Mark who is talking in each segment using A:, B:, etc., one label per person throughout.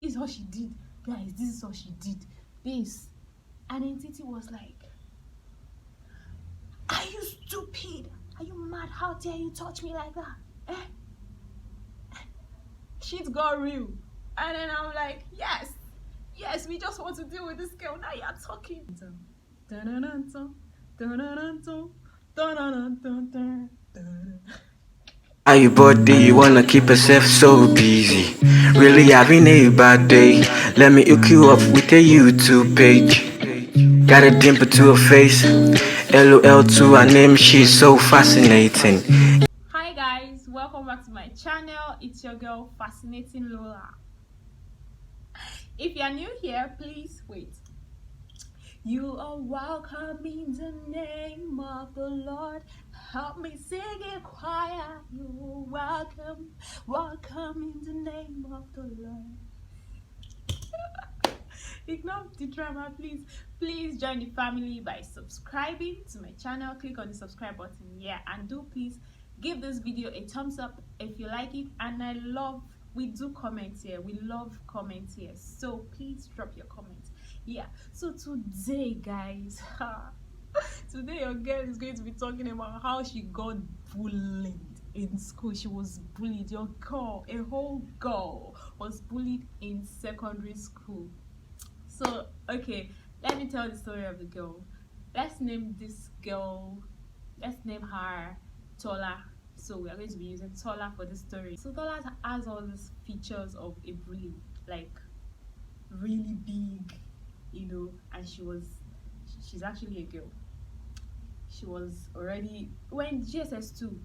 A: This is what she did, guys. This is what she did. This. And then Titi was like, are you stupid? Are you mad? How dare you touch me like that? Shit got real. And then I'm like, yes, yes, we just want to deal with this girl. Now you're talking.
B: How you body, you wanna keep yourself so busy. Really having a bad day. Let me hook you up with a YouTube page. Got a dimple to her face. LOL to her name, she's so fascinating.
A: Hi guys, welcome back to my channel. It's your girl Fascinating Lola. If you're new here, please wait. You are welcome in the name of the Lord. Help me sing it choir. You're welcome, welcome in the name of the Lord. Ignore the drama, please. Please join the family by subscribing to my channel. Click on the subscribe button here, and do please give this video a thumbs up if you like it. And we do comments here. We love comments here, so please drop your comments. Yeah, so today guys, today your girl is going to be talking about how she got bullied in school. She was bullied. Your girl, a whole girl, was bullied in secondary school. So, okay, let me tell the story of the girl. Let's name this girl, let's name her Tola. So, we are going to be using Tola for this story. So, Tola has all these features of a bully, like really big, and she's actually a girl. She was already, we're in GSS2,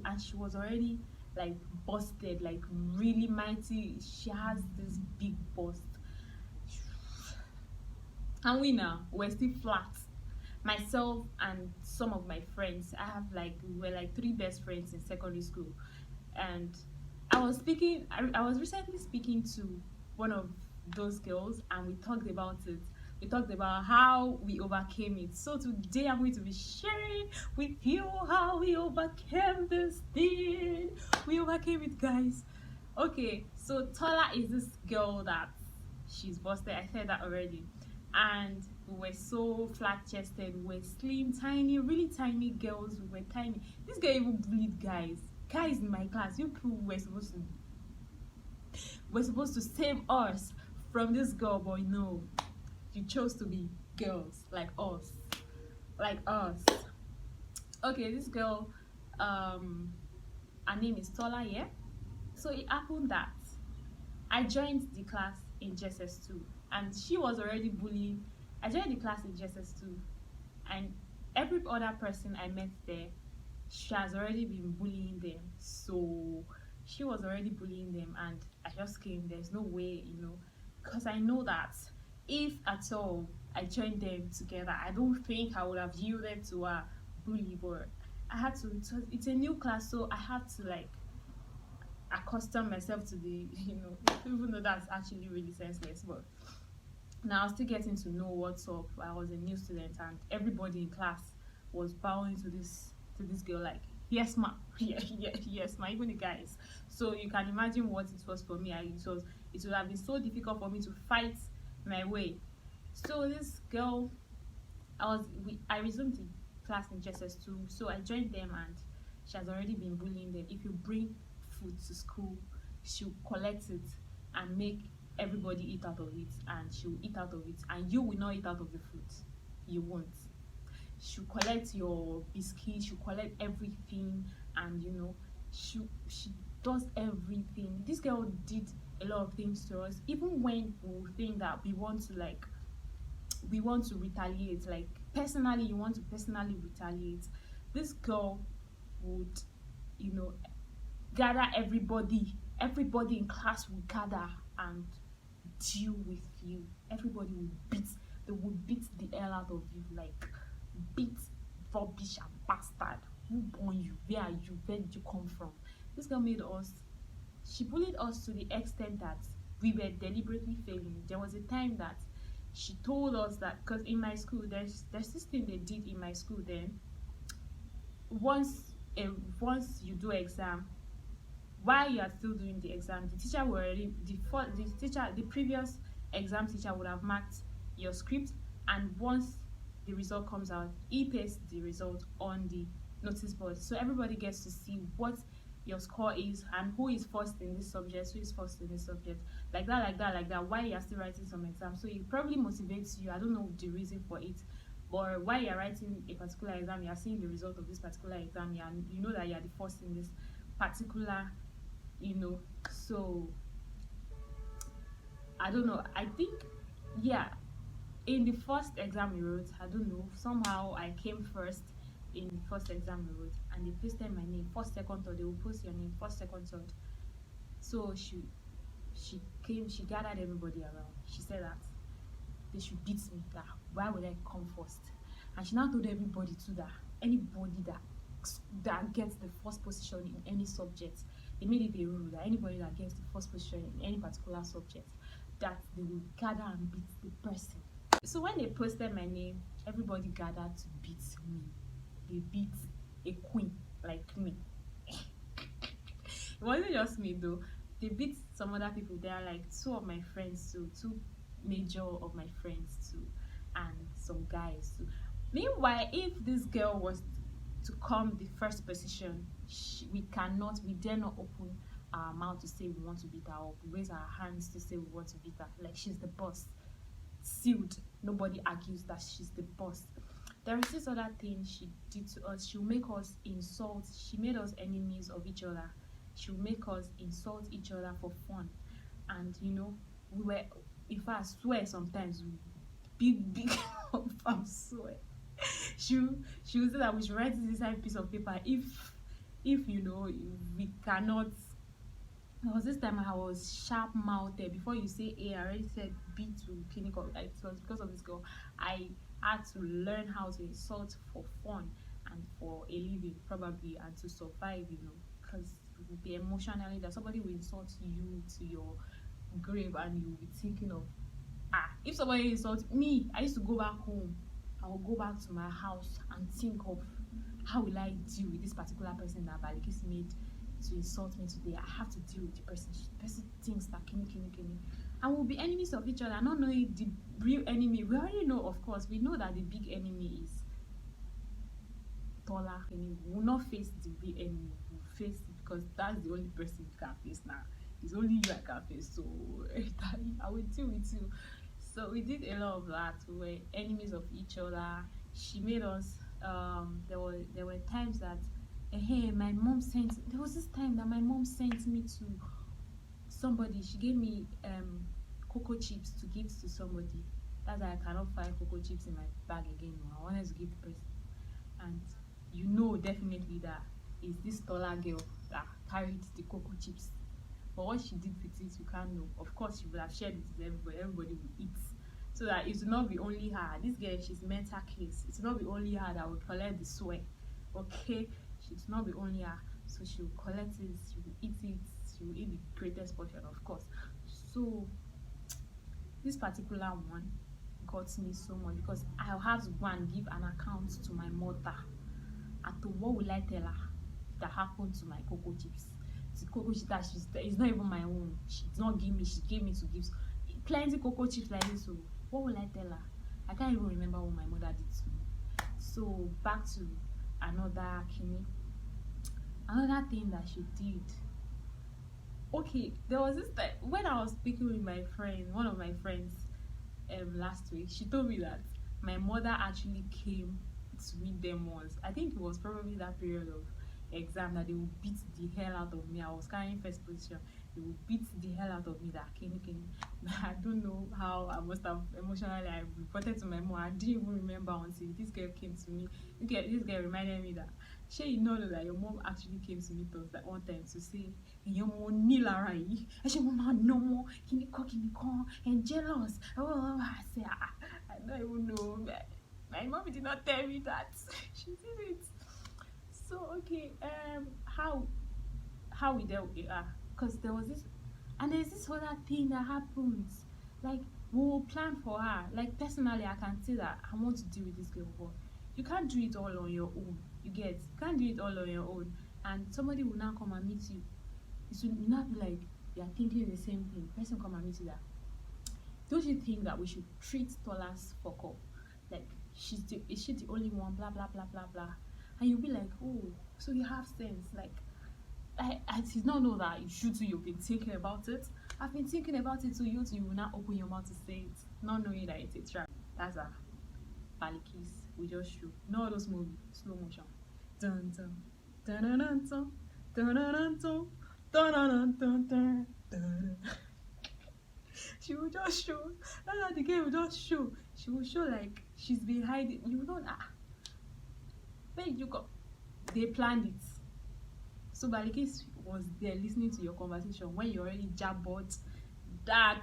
A: and she was already like busted, like really mighty. She has this big bust, and we're still flat. Myself and some of my friends, we were like three best friends in secondary school. And I was recently speaking to one of those girls, and we talked about it. We talked about how we overcame it. So today I'm going to be sharing with you how we overcame this thing. We overcame it, guys. Okay, so Tola is this girl that she's busted. I said that already. And we were so flat chested, we were slim, tiny, really tiny girls. We were tiny. This girl even bullied guys in my class. You people were supposed to save us from this girl, but no, you chose to be girls like us. Okay, this girl, her name is Tola. Yeah. So it happened that I joined the class in JSS2, and she was already bullying. I joined the class in JSS2, and every other person I met there, she has already been bullying them. So she was already bullying them, and I just came. There's no way, because I know that if at all I joined them together, I don't think I would have yielded to a bully. But I had to. It's a new class, so I had to like accustom myself to the even though that's actually really senseless. But now I'm still getting to know what's up. I was a new student, and everybody in class was bowing to this girl like, yes ma, yes ma, even the guys. So you can imagine what it was for me. It would have been so difficult for me to fight my way. So this girl, I resumed the class in JSS2, so I joined them, and she has already been bullying them. If you bring food to school, she'll collect it and make everybody eat out of it, and she'll eat out of it, and you will not eat out of the food. You won't. She'll collect your biscuits, she'll collect everything, and she does everything. This girl did a lot of things to us, even when we think that we want to retaliate, like personally, you want to personally retaliate. This girl would, you know gather everybody in class will gather and deal with you. Everybody will beat the hell out of you, like beat rubbish and bastard. Who born you? Where are you? Where did you come from? This girl she bullied us to the extent that we were deliberately failing. There was a time that she told us that, because in my school there's this thing they did in my school then. Once you do exam, while you are still doing the exam, the teacher will already the previous exam teacher would have marked your script, and once the result comes out, he pastes the result on the notice board, so everybody gets to see what your score is and who is first in this subject, who is first in this subject, like that, like that, like that, while you're still writing some exam. So it probably motivates you. I don't know the reason for it, but while you're writing a particular exam, you're seeing the result of this particular exam, and you know that you're the first in this particular, you know. So I don't know, I think, yeah, in the first exam we wrote, I don't know, somehow I came first in the first exam we wrote, and they pasted my name first, second, third. They will post your name first, second, third. So she gathered everybody around. She said that they should beat me. That why would I come first? And she now told everybody too that anybody that gets the first position in any subject, they made it a rule that anybody that gets the first position in any particular subject, that they will gather and beat the person. So when they posted my name, everybody gathered to beat me. They beat a queen like me. It wasn't just me though. They beat some other people. They are like two of my friends too, two major of my friends too, and some guys too. Meanwhile, if this girl was to come the first position, we dare not open our mouth to say we want to beat her up. We raise our hands to say we want to beat her. Like she's the boss. Sealed. Nobody argues that she's the boss. There is this other thing she did to us. She'll make us insult. She made us enemies of each other. She'll make us insult each other for fun. And you know, we were, if I swear sometimes, big I swear. She would say that we should write this inside piece of paper if you know, we cannot. There was this time I was sharp mouthed. Before you say A, I already said B to clinical. Like, it was because of this girl. I had to learn how to insult for fun and for a living, probably, and to survive, you know, because you will be emotionally that somebody will insult you to your grave, and you'll be thinking of, if somebody insults me, I used to go back home. I will go back to my house and think of how will I deal with this particular person that Balikis made to insult me today. I have to deal with the person. The person thinks that Kini. And we'll be enemies of each other, not knowing the real enemy. We already know, of course, we know that the big enemy is Tola. We will not face the big enemy. We'll face it because that's the only person you can face now. It's only you I can face. So I will deal with you. So we did a lot of that. We were enemies of each other. She made us. There were times that, hey, my mom sent. There was this time that my mom sent me to somebody. She gave me cocoa chips to give to somebody. That's why I cannot find cocoa chips in my bag again. I wanted to give the person, and you know definitely that is this taller girl that carried the cocoa chips. But what she did with it, you can't know. Of course, she would have shared it with everybody. Everybody would eat, so that it will not be only her. This girl, she's mental case. It will not be only her that will collect the sweat. Okay, she will not be only her. So she will collect it. She will eat it. She will eat the greatest portion, of course. So this particular one got me so much because I'll have to go and give an account to my mother. And to what will I tell her that happened to my cocoa chips? The cocoa chips that it's not even my own. She did not give me. She gave me to give plenty cocoa chips like this. So what will I tell her? I can't even remember what my mother did to me. So back to another Kimi. Another thing that she did. Okay, there was this time when I was speaking with my friend, one of my friends, last week. She told me that my mother actually came to meet them once. I think it was probably that period of exam that they would beat the hell out of me. I was carrying first position. They would beat the hell out of me. That Kini. I don't know how I must have emotionally I reported to my mom. I didn't even remember until this girl came to me. This girl reminded me that you know that your mom actually came to meet us that one time to say, your mom Nilara, your mom no more Kini and jealous. Oh, I say I don't even know. My mom did not tell me that. She did it. So okay, how we dealt with her, because there was this, and there's this other thing that happens. Like we will plan for her. Like personally, I can say that I want to deal with this girl, but you can't do it all on your own. You can't do it all on your own, and somebody will now come and meet you. it will not be like you're thinking the same thing. Person come and meet you that. Don't you think that we should treat Tola's fuck up? Like is she the only one? Blah blah blah blah blah. And you'll be like, oh, so you have sense. Like I did not know that you should too. You've been thinking about it. I've been thinking about it too. You will not open your mouth to say it, not knowing that it's a trap. That's a Balikis. We just show. No those movies, slow motion. Dun dun dun dun dun dun dun dun dun dun dun dun dun dun. She will just show. That's how the game will just show. She will show like she's been hiding. You don't where did you go? They planned it. So Balikis was there listening to your conversation when you already jabbered that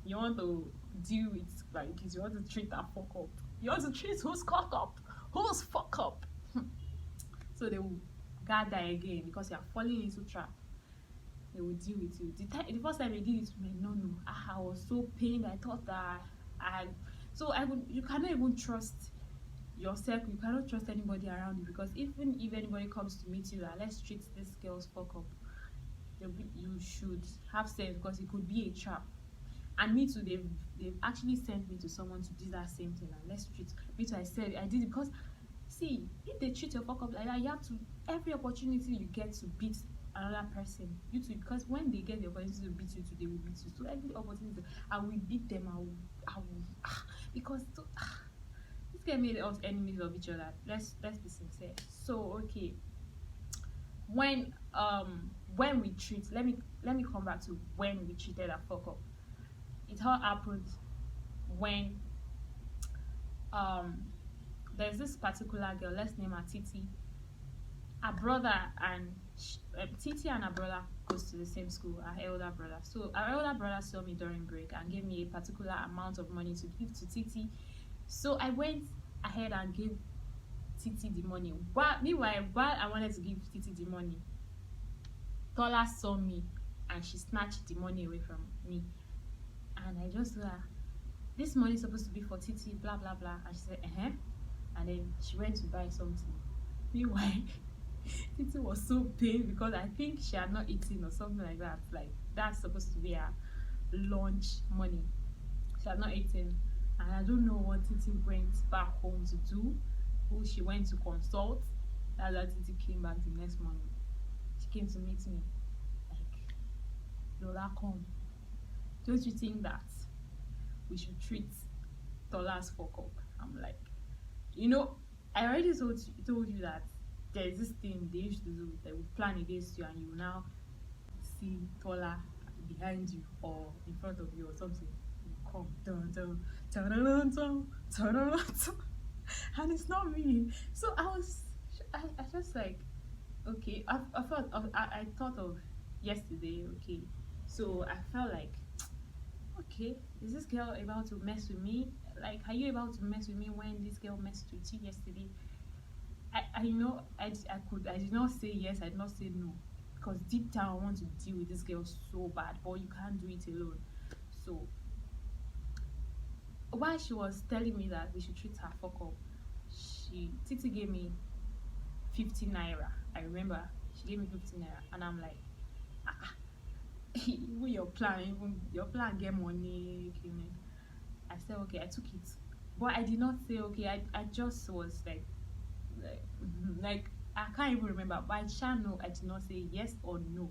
A: you want to deal with Balikis. You want to treat that fuck up. You want to treat who's cock up. Who's fuck up. So they will gather again because you are falling into trap. They will deal with you. The first time they did it to me, no, I was so pained. I thought that you cannot even trust yourself. You cannot trust anybody around you because even if anybody comes to meet you that let's treat this girl's fuck up, you should have sense because it could be a trap. And me too, they've actually sent me to someone to do that same thing. And let's treat me too. I said I did it because see, if they treat your fuck up like that, you have to every opportunity you get to beat another person. You too, because when they get the opportunity to beat you too, they will beat you. So every opportunity, I will beat them. I will because this guy made us enemies of each other. Let's be sincere. So okay, when we treat, let me come back to when we treated a fuck up. It all happened when there's this particular girl, let's name her Titi. Her brother and Titi and her brother goes to the same school, her elder brother. So her elder brother saw me during break and gave me a particular amount of money to give to Titi. So I went ahead and gave Titi the money. Meanwhile, while I wanted to give Titi the money, Tola saw me and she snatched the money away from me. And I just told her, this money is supposed to be for Titi, blah blah blah. And she said, and then she went to buy something. Meanwhile, Titi was so pained because I think she had not eaten or something like that. Like that's supposed to be her lunch money. She had not eaten, and I don't know what Titi went back home to do. Who she went to consult. That's why Titi came back the next morning. She came to meet me. Like, Lola, come. Don't you think that we should treat Tola's fuck up? I'm like, I already told you that there's this thing they used to do. They would plan against you, and you will now see Tola behind you or in front of you or something. You come, dun, dun, dun, dun, dun, dun, dun, dun, dun, and it's not me. So I just like, okay. I thought of yesterday. Okay, so I felt like, okay, is this girl about to mess with me? Like, are you about to mess with me when this girl messed with you yesterday? I know I did not say yes, I did not say no, because deep down I want to deal with this girl so bad, but you can't do it alone. So while she was telling me that we should treat her fuck up, Titi gave me 50 naira. I remember she gave me 50 naira, and I'm like, even your plan get money. I said okay, I took it, but I did not say okay. I just was like I can't even remember, but I shall know I did not say yes or no.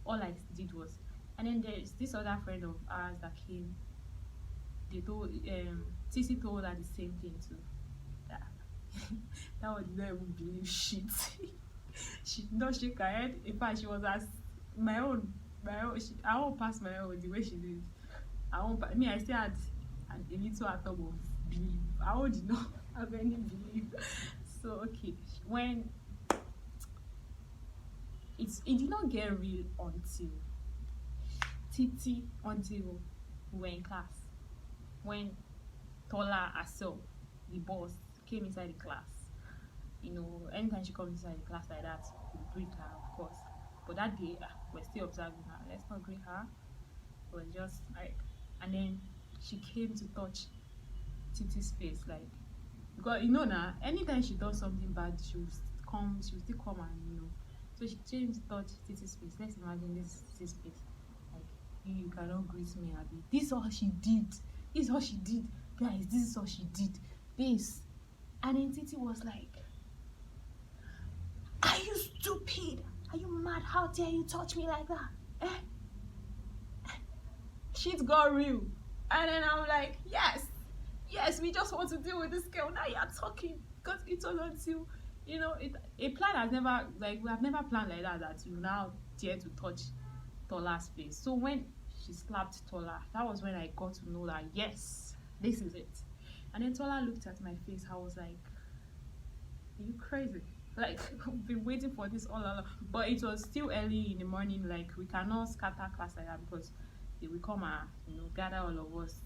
A: All I did was, and then there's this other friend of ours that came. They told Titi told her the same thing too. That one did not even believe shit. She did not shake her head. In fact, she was as my own. I won't pass my own the way she did. I still had a little atom of belief. I did not have any belief. So okay, when it did not get real until we were in class. When Tola herself, the boss, came inside the class. Anytime she comes inside the class like that, we greet her, of course. But that day, we're still observing her. Let's not greet her. It was just like, and then she came to touch Titi's face, like, because now, anytime she does something bad, she will still come and So she told him to touch Titi's face. Let's imagine this Titi's face. Like, you cannot greet me, Abby. This is all she did. This is all she did. Guys, this is all she did. This. And then Titi was like, are you stupid? Are you mad? How dare you touch me like that? Shit got real. And then I'm like, yes, we just want to deal with this girl. Now you're talking. Because it was until, a plan has never, like, we have never planned like that you now dare to touch Tola's face. So when she slapped Tola, that was when I got to know that, yes, this is it. And then Tola looked at my face. I was like, are you crazy? Like, I've been waiting for this all along. But it was still early in the morning. Like, we cannot scatter class like that because they will come and, gather all of us.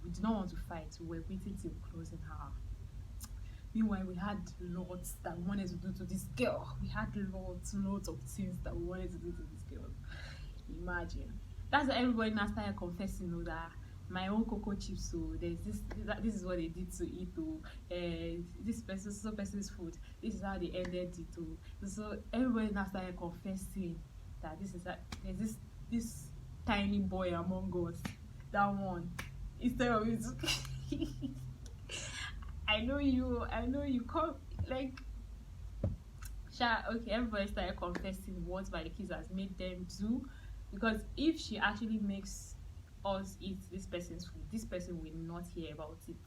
A: We did not want to fight. We were waiting till closing hour. Meanwhile, we had lots that we wanted to do to this girl. We had lots of things that we wanted to do to this girl. Imagine. That's why everybody now started confessing, that my own cocoa chips, so there's this is what they did to it, this person's food, this is how they ended it, so everybody now started confessing that there's this tiny boy among us that one, instead of it. I know you come, like, okay, everybody started confessing what Kids has made them do, because if she actually makes us eat this person's food, this person will not hear about it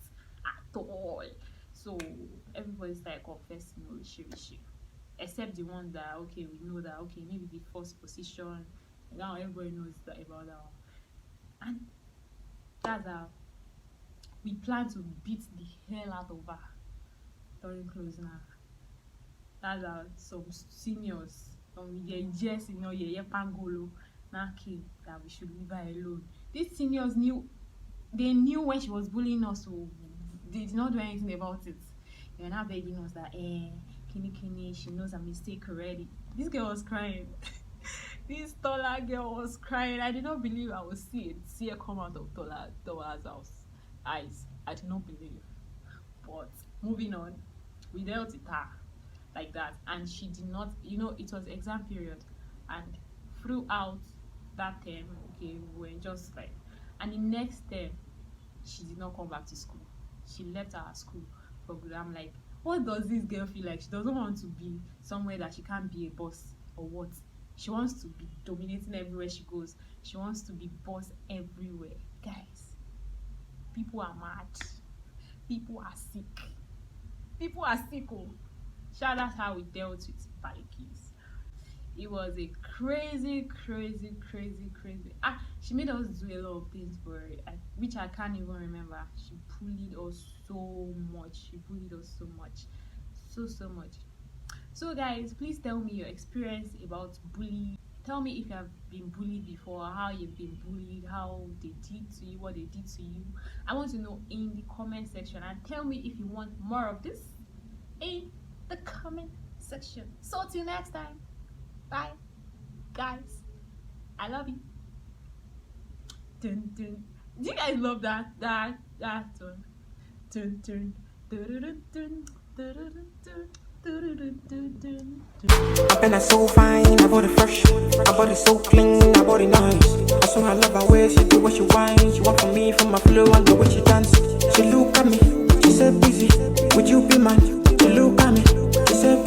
A: at all. So everybody started confessing rishi, except the one that, okay, we know that, okay, maybe the first position, now everybody knows that about that one. And that's how we plan to beat the hell out of her during closing hour. That's how some seniors, pangolo, now came that we should leave her alone. These seniors knew when she was bullying us, so they did not do anything about it. They were now begging us that, Kini, she knows her mistake already. This girl was crying. This Tola girl was crying. I did not believe I would see her come out of Tola's eyes. I did not believe. But moving on, we dealt with her like that, and she did not, it was exam period, and throughout that term, okay, we were just like, and the next term, she did not come back to school. She left our school for good. I'm like, what does this girl feel like? She doesn't want to be somewhere that she can't be a boss, or what? She wants to be dominating everywhere she goes. She wants to be boss everywhere. Guys, people are mad. People are sick. People are sick. Oh, that's how we dealt with Kids. It was a crazy. She made us do a lot of things for her, which I can't even remember. She bullied us so much. So much. So guys, please tell me your experience about bullying. Tell me if you have been bullied before, how you've been bullied, how they did to you, what they did to you. I want to know in the comment section, and tell me if you want more of this in the comment section. So till next time, bye guys, I love you. Dun, dun. Do you guys love that tone? Dun, dun, dun, dun, dun, dun.
B: My pen is so fine, I bought it fresh. I bought it so clean, I bought it nice. I saw her love her way, she do what she whine. She want from me, from my flow and the way she dance. She look at me, she said, busy, would you be mine? She look at me, she said,